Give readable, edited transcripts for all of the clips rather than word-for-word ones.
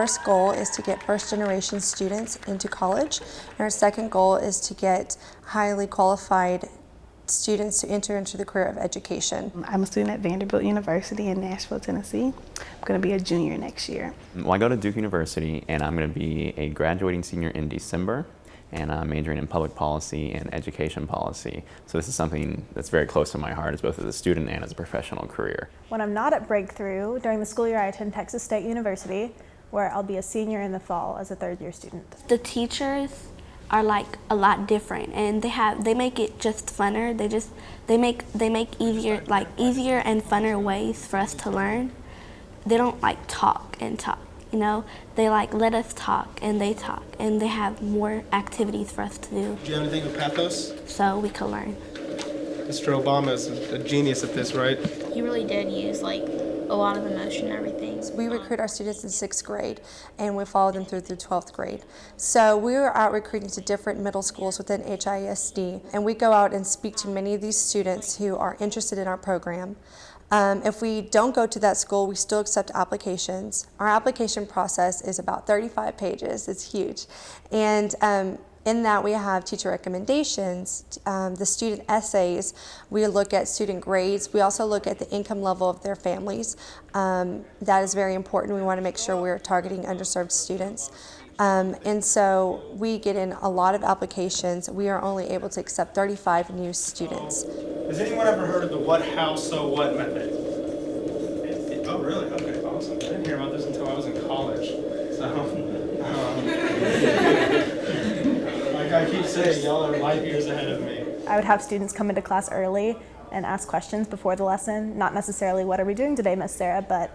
first goal is to get first-generation students into college, and our second goal is to get highly qualified students to enter into the career of education. I'm a student at Vanderbilt University in Nashville, Tennessee. I'm going to be a junior next year. Well, I go to Duke University, and I'm going to be a graduating senior in December, and I'm majoring in public policy and education policy. So this is something that's very close to my heart, as both as a student and as a professional career. When I'm not at Breakthrough, during the school year I attend Texas State University, where I'll be a senior in the fall as a third-year student. The teachers are like a lot different, and they make it just funner. They make easier and funner ways for us to learn. They don't like talk and talk, you know. They like let us talk, and they have more activities for us to do. Do you have anything with pathos? So we can learn. Mr. Obama is a genius at this, right? He really did use like a lot of emotion and everything. We recruit our students in 6th grade, and we follow them through 12th grade. So we are out recruiting to different middle schools within HISD, and we go out and speak to many of these students who are interested in our program. If we don't go to that school, we still accept applications. Our application process is about 35 pages. It's huge. And in that we have teacher recommendations, the student essays, we look at student grades, we also look at the income level of their families. That is very important. We want to make sure we're targeting underserved students. And so we get in a lot of applications. We are only able to accept 35 new students. Has anyone ever heard of the what, how, so what method? Oh, really? Okay, awesome. I didn't hear about this until I was in college. Like I keep saying, y'all are light years ahead of me. I would have students come into class early and ask questions before the lesson, not necessarily what are we doing today, Miss Sarah, but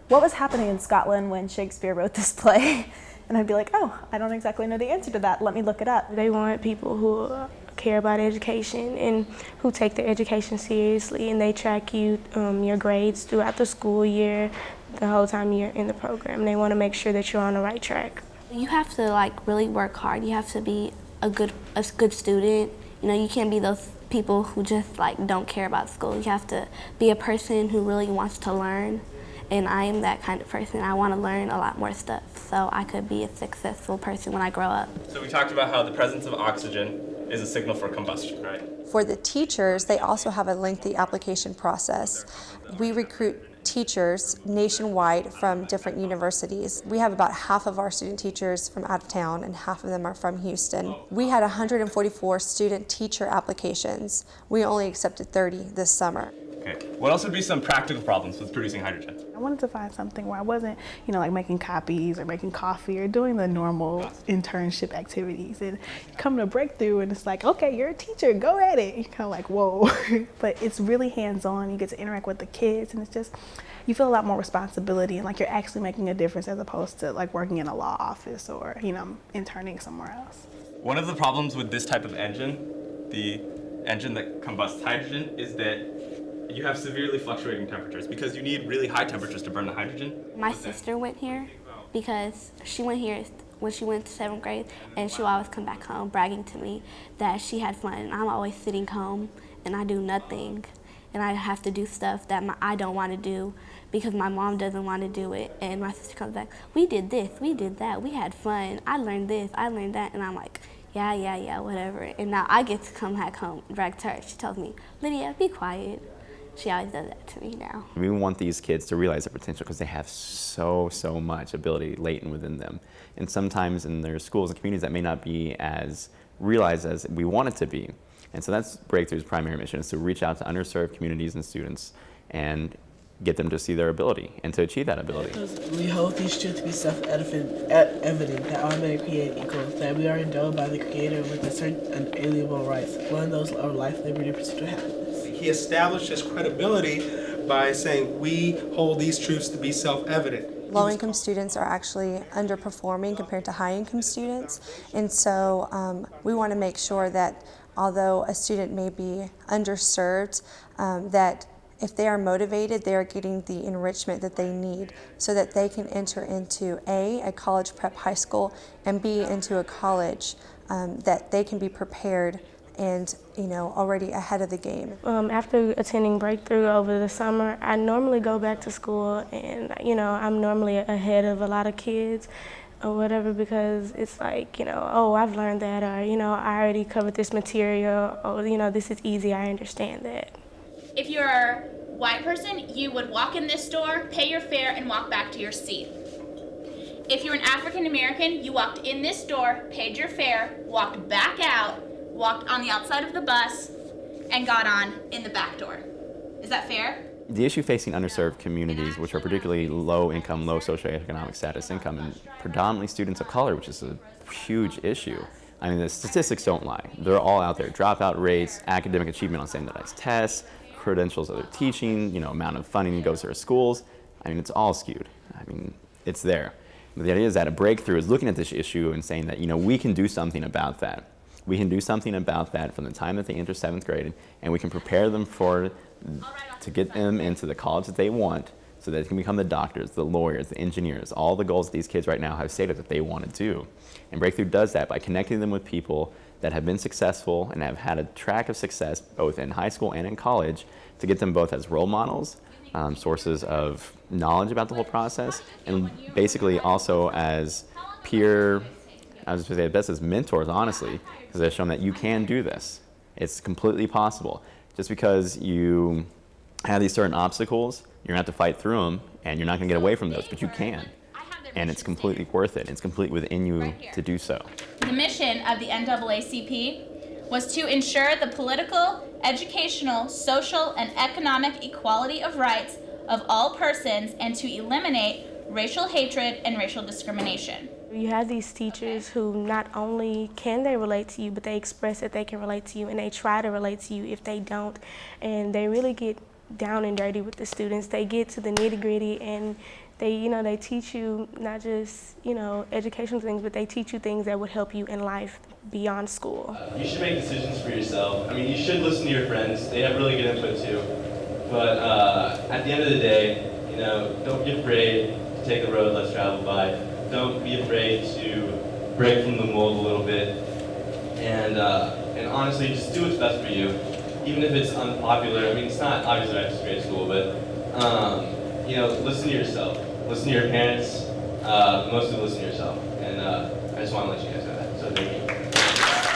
what was happening in Scotland when Shakespeare wrote this play? And I'd be like, oh, I don't exactly know the answer to that. Let me look it up. They want people who care about education and who take their education seriously, and they track you, your grades throughout the school year, the whole time you're in the program. They want to make sure that you're on the right track. You have to like really work hard. You have to be a good student. You know, you can't be those people who just like don't care about school. You have to be a person who really wants to learn. And I am that kind of person. I want to learn a lot more stuff so I could be a successful person when I grow up. So we talked about how the presence of oxygen is a signal for combustion, right? For the teachers, they also have a lengthy application process. We recruit teachers nationwide from different universities. We have about half of our student teachers from out of town and half of them are from Houston. We had 144 student teacher applications. We only accepted 30 this summer. Okay. What else would be some practical problems with producing hydrogen? I wanted to find something where I wasn't, like making copies or making coffee or doing the normal internship activities. And you come to Breakthrough and it's like, okay, you're a teacher, go at it. You're kind of like, whoa. But it's really hands-on. You get to interact with the kids, and it's just, you feel a lot more responsibility and like you're actually making a difference as opposed to like working in a law office or, interning somewhere else. One of the problems with this type of engine, the engine that combusts hydrogen, is that you have severely fluctuating temperatures because you need really high temperatures to burn the hydrogen. My sister went here because she went here when she went to 7th grade, and she would always come back home bragging to me that she had fun. And I'm always sitting home and I do nothing, and I have to do stuff that I don't want to do because my mom doesn't want to do it. And my sister comes back, we did this, we did that, we had fun, I learned this, I learned that, and I'm like, yeah, whatever. And now I get to come back home and brag to her. She tells me, Lydia, be quiet. She always does that to me now. We want these kids to realize their potential because they have so much ability latent within them. And sometimes in their schools and communities that may not be as realized as we want it to be. And so that's Breakthrough's primary mission, is to reach out to underserved communities and students and get them to see their ability and to achieve that ability. We hold these truths to be self-evident that all men are created equal, that we are endowed by the Creator with a certain unalienable rights. One of those are life, liberty, and pursuit of happiness. He established his credibility by saying we hold these truths to be self-evident. Low-income students are actually underperforming compared to high-income students, and so we want to make sure that although a student may be underserved, that if they are motivated, they are getting the enrichment that they need so that they can enter into a college prep high school, and B, into a college that they can be prepared and already ahead of the game. After attending Breakthrough over the summer, I normally go back to school and I'm normally ahead of a lot of kids or whatever, because it's like, oh, I've learned that, or I already covered this material, or this is easy, I understand that. If you're a white person, you would walk in this door, pay your fare, and walk back to your seat. If you're an African American, you walked in this door, paid your fare, walked back out, walked on the outside of the bus, and got on in the back door. Is that fair? The issue facing underserved communities, which are particularly low income, low socioeconomic status income, and predominantly students of color, which is a huge issue. I mean, the statistics don't lie. They're all out there. Dropout rates, academic achievement on standardized tests, credentials of their teaching, amount of funding that goes to their schools. I mean, it's all skewed. I mean, it's there. But the idea is that a breakthrough is looking at this issue and saying that, we can do something about that. We can do something about that from the time that they enter 7th grade, and we can prepare them to get them into the college that they want, so that they can become the doctors, the lawyers, the engineers, all the goals that these kids right now have stated that they want to do. And Breakthrough does that by connecting them with people that have been successful and have had a track of success both in high school and in college, to get them both as role models, sources of knowledge about the whole process, and basically also as peer, I was going to say best as mentors, honestly, because they've shown that you can do this. It's completely possible. Just because you have these certain obstacles, you're going to have to fight through them, and you're not going to get away from those, but you can. And it's completely worth it. It's completely within you to do so. The mission of the NAACP was to ensure the political, educational, social, and economic equality of rights of all persons, and to eliminate racial hatred and racial discrimination. You have these teachers who not only can they relate to you, but they express that they can relate to you, and they try to relate to you if they don't. And they really get down and dirty with the students. They get to the nitty-gritty, and they teach you not just, educational things, but they teach you things that would help you in life beyond school. You should make decisions for yourself. I mean, you should listen to your friends. They have really good input too. But at the end of the day, don't be afraid to take the road less traveled by. Don't be afraid to break from the mold a little bit. And honestly, just do what's best for you. Even if it's unpopular. I mean, it's not obviously I have to grade school, but listen to yourself. Listen to your parents. Mostly listen to yourself. And I just want to let you guys know that. So thank you.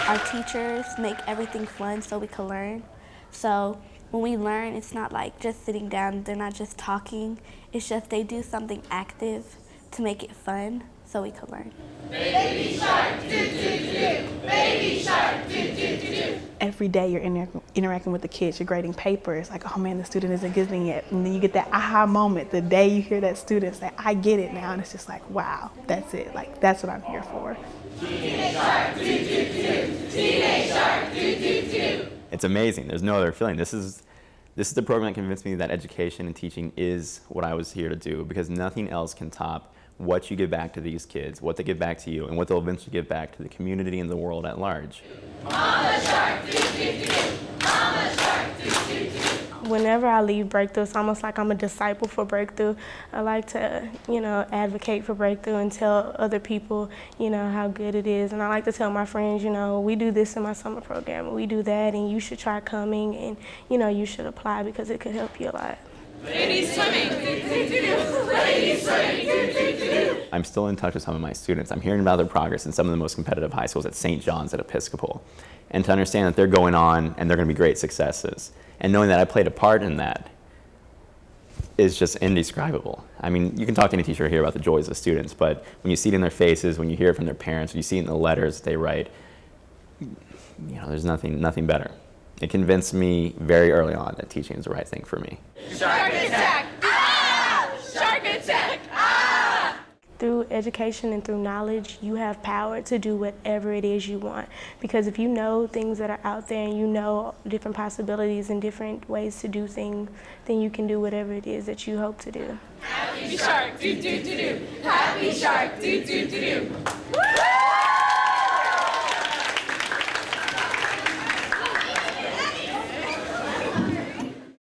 Our teachers make everything fun so we can learn. So when we learn, it's not like just sitting down. They're not just talking. It's just they do something active to make it fun so we can learn. Baby shark, do do do. Baby shark, do do do. Every day you're interacting with the kids, you're grading papers, like, oh man, the student isn't getting it. And then you get that aha moment the day you hear that student say, I get it now. And it's just like, wow, that's it. Like, that's what I'm here for. Teenage shark, do do do. Teenage shark, do do do. It's amazing. There's no other feeling. This is the program that convinced me that education and teaching is what I was here to do, because nothing else can top what you give back to these kids, what they give back to you, and what they'll eventually give back to the community and the world at large. Mama shark, do do do. Mama shark, do do do. Whenever I leave Breakthrough, it's almost like I'm a disciple for Breakthrough. I like to, advocate for Breakthrough and tell other people, how good it is. And I like to tell my friends, we do this in my summer program, we do that, and you should try coming, and, you should apply because it could help you a lot. Ladies swimming, ladies swimming. I'm still in touch with some of my students. I'm hearing about their progress in some of the most competitive high schools at St. John's at Episcopal. And to understand that they're going on and they're going to be great successes, and knowing that I played a part in that is just indescribable. I mean, you can talk to any teacher here about the joys of students, but when you see it in their faces, when you hear it from their parents, when you see it in the letters they write, there's nothing better. It convinced me very early on that teaching is the right thing for me. Shark attack! Ah! Shark attack! Ah! Through education and through knowledge, you have power to do whatever it is you want. Because if you know things that are out there and you know different possibilities and different ways to do things, then you can do whatever it is that you hope to do. Happy shark, do do do do. Happy shark, do do do do.